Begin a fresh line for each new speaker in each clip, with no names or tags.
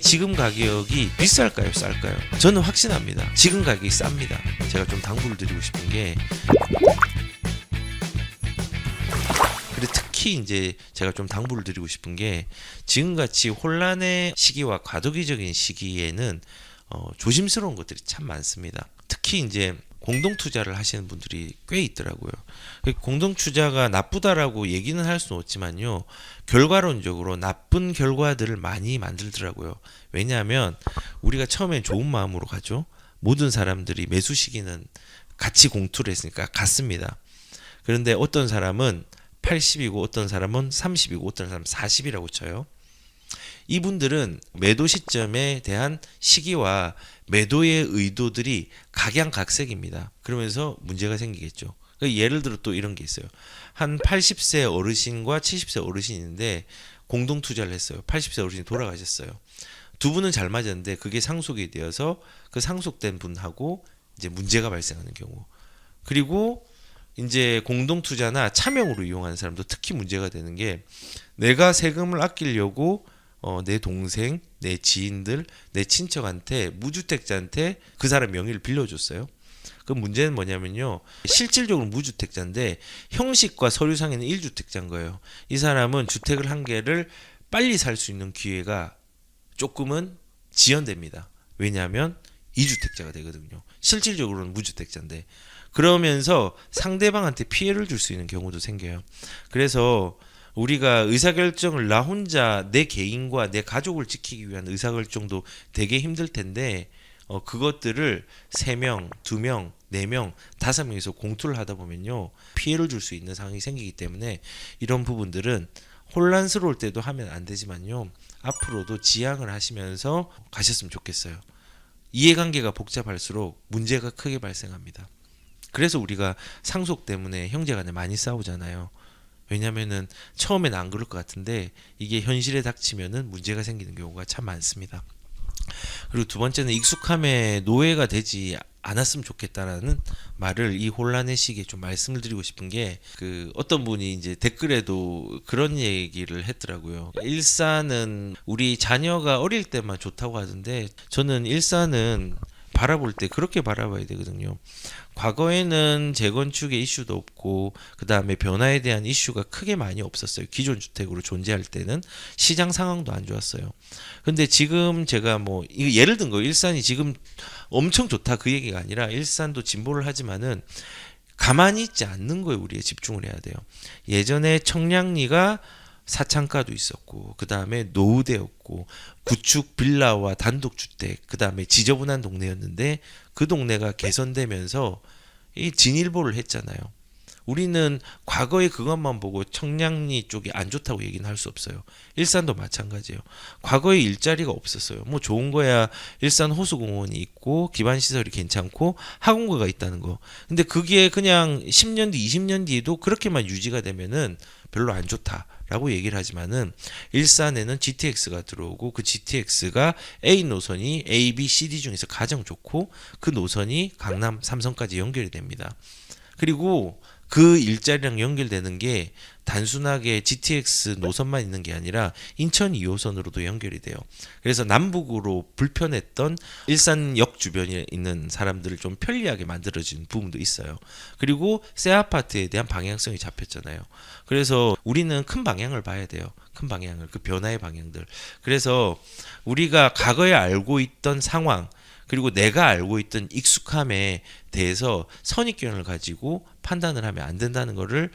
지금 가격이 비쌀까요, 쌀까요? 저는 확신합니다. 지금 가격이 쌉니다. 제가 좀 당부를 드리고 싶은 게, 그리고 특히 이제 제가 좀 당부를 드리고 싶은 게, 지금같이 혼란의 시기와 과도기적인 시기에는 조심스러운 것들이 참 많습니다. 특히 이제 공동 투자를 하시는 분들이 꽤 있더라고요. 공동 투자가 나쁘다라고 얘기는 할 수는 없지만요, 결과론적으로 나쁜 결과들을 많이 만들더라고요. 왜냐하면 우리가 처음엔 좋은 마음으로 가죠. 모든 사람들이 매수 시기는 같이 공투를 했으니까 같습니다. 그런데 어떤 사람은 80이고 어떤 사람은 30이고 어떤 사람은 40이라고 쳐요. 이분들은 매도 시점에 대한 시기와 매도의 의도들이 각양각색입니다. 그러면서 문제가 생기겠죠. 예를 들어 또 이런 게 있어요. 한 80세 어르신과 70세 어르신이 있는데 공동 투자를 했어요. 80세 어르신이 돌아가셨어요. 두 분은 잘 맞았는데 그게 상속이 되어서 그 상속된 분하고 이제 문제가 발생하는 경우. 그리고 이제 공동 투자나 차명으로 이용하는 사람도 특히 문제가 되는 게, 내가 세금을 아끼려고 내 동생, 내 지인들, 내 친척한테, 무주택자한테 그 사람 명의를 빌려줬어요. 그 문제는 뭐냐면요, 실질적으로 무주택자인데 형식과 서류상에는 1주택자인 거예요. 이 사람은 주택을 한 개를 빨리 살 수 있는 기회가 조금은 지연됩니다. 왜냐하면 2주택자가 되거든요. 실질적으로는 무주택자인데. 그러면서 상대방한테 피해를 줄 수 있는 경우도 생겨요. 그래서 우리가 의사결정을 나 혼자 내 개인과 내 가족을 지키기 위한 의사결정도 되게 힘들 텐데, 그것들을 3명, 2명, 4명, 5명에서 공투를 하다 보면요, 피해를 줄 수 있는 상황이 생기기 때문에 이런 부분들은 혼란스러울 때도 하면 안 되지만요, 앞으로도 지양을 하시면서 가셨으면 좋겠어요. 이해관계가 복잡할수록 문제가 크게 발생합니다. 그래서 우리가 상속 때문에 형제간에 많이 싸우잖아요. 왜냐면은 처음엔 안 그럴 것 같은데 이게 현실에 닥치면은 문제가 생기는 경우가 참 많습니다. 그리고 두 번째는 익숙함에 노예가 되지 않았으면 좋겠다라는 말을 이 혼란의 시기에 좀 말씀을 드리고 싶은 게, 그 어떤 분이 이제 댓글에도 그런 얘기를 했더라고요. 일산은 우리 자녀가 어릴 때만 좋다고 하던데, 저는 일산은 바라볼 때 그렇게 바라봐야 되거든요. 과거에는 재건축의 이슈도 없고 그 다음에 변화에 대한 이슈가 크게 많이 없었어요. 기존 주택으로 존재할 때는 시장 상황도 안 좋았어요. 근데 지금 제가 뭐 예를 든 거, 일산이 지금 엄청 좋다 그 얘기가 아니라, 일산도 진보를 하지만은 가만히 있지 않는 거에 우리가 집중을 해야 돼요. 예전에 청량리가 사창가도 있었고, 그 다음에 노후되었고, 구축 빌라와 단독주택, 그 다음에 지저분한 동네였는데 그 동네가 개선되면서 이 진일보를 했잖아요. 우리는 과거의 그것만 보고 청량리 쪽이 안 좋다고 얘기는 할 수 없어요. 일산도 마찬가지예요. 과거에 일자리가 없었어요. 뭐 좋은 거야 일산 호수공원이 있고 기반시설이 괜찮고 학원가가 있다는 거. 근데 그게 그냥 10년 뒤 20년 뒤에도 그렇게만 유지가 되면은 별로 안 좋다라고 얘기를 하지만은, 일산에는 GTX가 들어오고 그 GTX가 A 노선이 A, B, C, D 중에서 가장 좋고 그 노선이 강남 삼성까지 연결이 됩니다. 그리고 그 일자리랑 연결되는 게 단순하게 GTX 노선만 있는 게 아니라 인천 2호선으로도 연결이 돼요. 그래서 남북으로 불편했던 일산역 주변에 있는 사람들을 좀 편리하게 만들어진 부분도 있어요. 그리고 새 아파트에 대한 방향성이 잡혔잖아요. 그래서 우리는 큰 방향을 봐야 돼요. 큰 방향을, 그 변화의 방향들. 그래서 우리가 과거에 알고 있던 상황, 그리고 내가 알고 있던 익숙함에 대해서 선입견을 가지고 판단을 하면 안 된다는 것을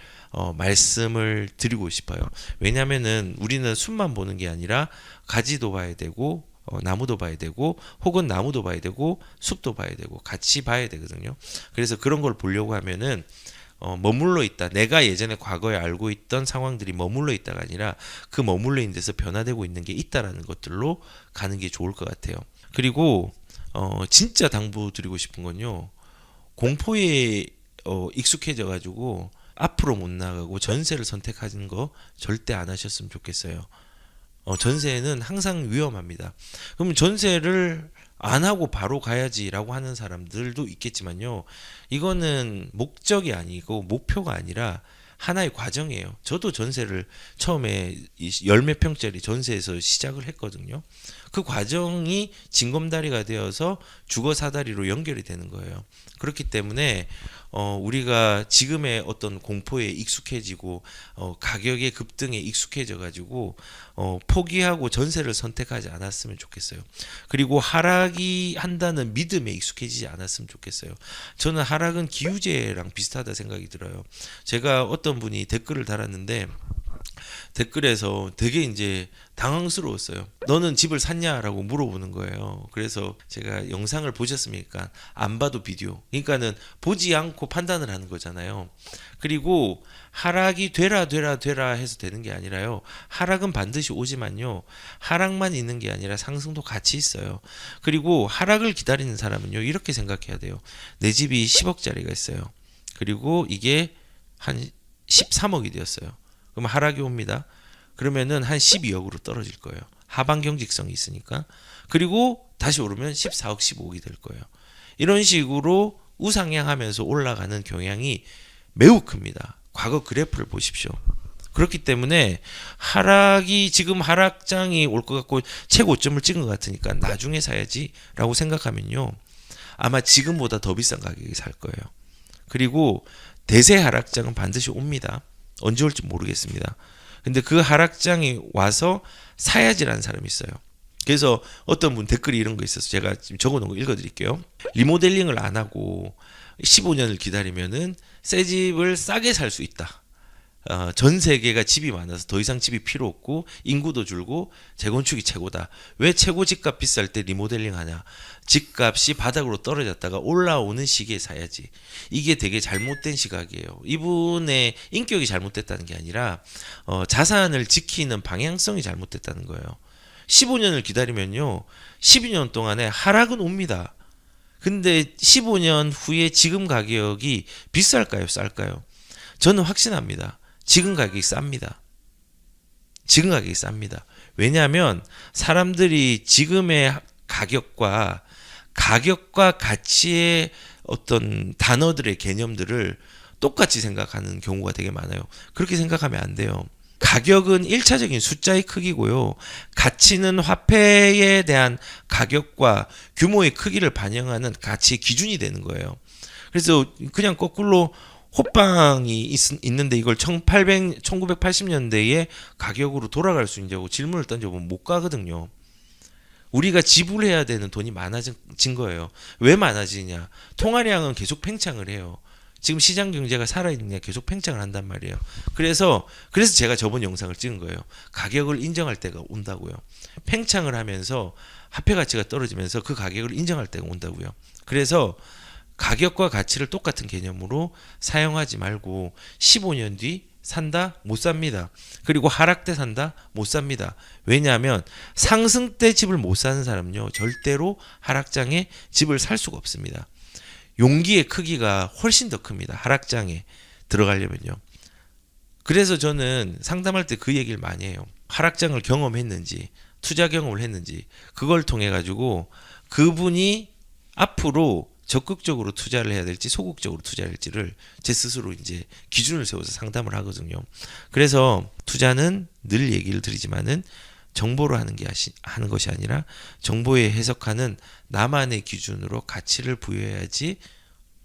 말씀을 드리고 싶어요. 왜냐하면은 우리는 숲만 보는 게 아니라 가지도 봐야 되고 나무도 봐야 되고, 혹은 나무도 봐야 되고 숲도 봐야 되고 같이 봐야 되거든요. 그래서 그런 걸 보려고 하면은 머물러 있다, 내가 예전에 과거에 알고 있던 상황들이 머물러 있다가 아니라 그 머물러 있는 데서 변화되고 있는 게 있다라는 것들로 가는 게 좋을 것 같아요. 그리고 진짜 당부드리고 싶은 건요, 공포에 익숙해져 가지고 앞으로 못 나가고 전세를 선택하는 거 절대 안 하셨으면 좋겠어요. 전세는 항상 위험합니다. 그러면 전세를 안 하고 바로 가야지라고 하는 사람들도 있겠지만요, 이거는 목적이 아니고 목표가 아니라 하나의 과정이에요. 저도 전세를 처음에 10몇 평짜리 전세에서 시작을 했거든요. 그 과정이 징검다리가 되어서 주거 사다리로 연결이 되는 거예요. 그렇기 때문에 우리가 지금의 어떤 공포에 익숙해지고 가격의 급등에 익숙해져 가지고 포기하고 전세를 선택하지 않았으면 좋겠어요. 그리고 하락이 한다는 믿음에 익숙해지지 않았으면 좋겠어요. 저는 하락은 기우제랑 비슷하다 생각이 들어요. 제가 어떤 분이 댓글을 달았는데 댓글에서 되게 이제 당황스러웠어요. 너는 집을 샀냐라고 물어보는 거예요. 그래서 제가 영상을 보셨습니까? 안 봐도 비디오. 그러니까는 보지 않고 판단을 하는 거잖아요. 그리고 하락이 되라 해서 되는 게 아니라요. 하락은 반드시 오지만요. 하락만 있는 게 아니라 상승도 같이 있어요. 그리고 하락을 기다리는 사람은요. 이렇게 생각해야 돼요. 내 집이 10억짜리가 있어요. 그리고 이게 한 13억이 되었어요. 그럼 하락이 옵니다. 그러면은 한 12억으로 떨어질 거예요. 하방 경직성이 있으니까. 그리고 다시 오르면 14억, 15억이 될 거예요. 이런 식으로 우상향하면서 올라가는 경향이 매우 큽니다. 과거 그래프를 보십시오. 그렇기 때문에 하락이 지금 하락장이 올 것 같고 최고점을 찍은 것 같으니까 나중에 사야지라고 생각하면요. 아마 지금보다 더 비싼 가격에 살 거예요. 그리고 대세 하락장은 반드시 옵니다. 언제 올지 모르겠습니다. 근데 그 하락장이 와서 사야지라는 사람이 있어요. 그래서 어떤 분 댓글이 이런 거 있어서 제가 지금 적어놓은 거 읽어드릴게요. 리모델링을 안 하고 15년을 기다리면은 새 집을 싸게 살 수 있다. 전 세계가 집이 많아서 더 이상 집이 필요 없고 인구도 줄고 재건축이 최고다. 왜 최고 집값 비쌀 때 리모델링 하냐? 집값이 바닥으로 떨어졌다가 올라오는 시기에 사야지. 이게 되게 잘못된 시각이에요. 이분의 인격이 잘못됐다는 게 아니라 자산을 지키는 방향성이 잘못됐다는 거예요. 15년을 기다리면요. 12년 동안에 하락은 옵니다. 근데 15년 후에 지금 가격이 비쌀까요? 쌀까요? 저는 확신합니다. 지금 가격이 쌉니다. 지금 가격이 쌉니다. 왜냐하면 사람들이 지금의 가격과 가치의 어떤 단어들의 개념들을 똑같이 생각하는 경우가 되게 많아요. 그렇게 생각하면 안 돼요. 가격은 1차적인 숫자의 크기고요. 가치는 화폐에 대한 가격과 규모의 크기를 반영하는 가치의 기준이 되는 거예요. 그래서 그냥 거꾸로 호빵이 있는데 이걸 1980년대의 가격으로 돌아갈 수 있냐고 질문을 던져보면 못 가거든요. 우리가 지불해야 되는 돈이 많아진 거예요. 왜 많아지냐? 통화량은 계속 팽창을 해요. 지금 시장 경제가 살아있느냐 계속 팽창을 한단 말이에요. 그래서 제가 저번 영상을 찍은 거예요. 가격을 인정할 때가 온다고요. 팽창을 하면서 화폐 가치가 떨어지면서 그 가격을 인정할 때가 온다고요. 그래서 가격과 가치를 똑같은 개념으로 사용하지 말고 15년 뒤 산다? 못 삽니다. 그리고 하락 때 산다? 못 삽니다. 왜냐하면 상승 때 집을 못 사는 사람은요. 절대로 하락장에 집을 살 수가 없습니다. 용기의 크기가 훨씬 더 큽니다. 하락장에 들어가려면요. 그래서 저는 상담할 때 그 얘기를 많이 해요. 하락장을 경험했는지 투자 경험을 했는지 그걸 통해 가지고 그분이 앞으로 적극적으로 투자를 해야 될지 소극적으로 투자해야 될지를 제 스스로 이제 기준을 세워서 상담을 하거든요. 그래서 투자는 늘 얘기를 드리지만은 정보로 하는 것이 아니라 정보에 해석하는 나만의 기준으로 가치를 부여해야지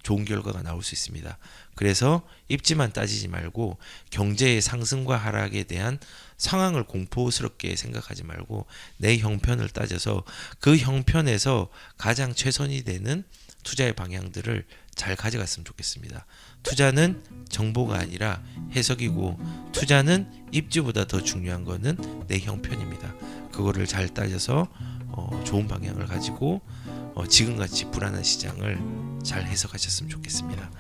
좋은 결과가 나올 수 있습니다. 그래서 입지만 따지지 말고 경제의 상승과 하락에 대한 상황을 공포스럽게 생각하지 말고 내 형편을 따져서 그 형편에서 가장 최선이 되는 투자의 방향들을 잘 가져갔으면 좋겠습니다. 투자는 정보가 아니라 해석이고 투자는 입지보다 더 중요한 거는 내 형편입니다. 그거를 잘 따져서 좋은 방향을 가지고 지금같이 불안한 시장을 잘 해석하셨으면 좋겠습니다.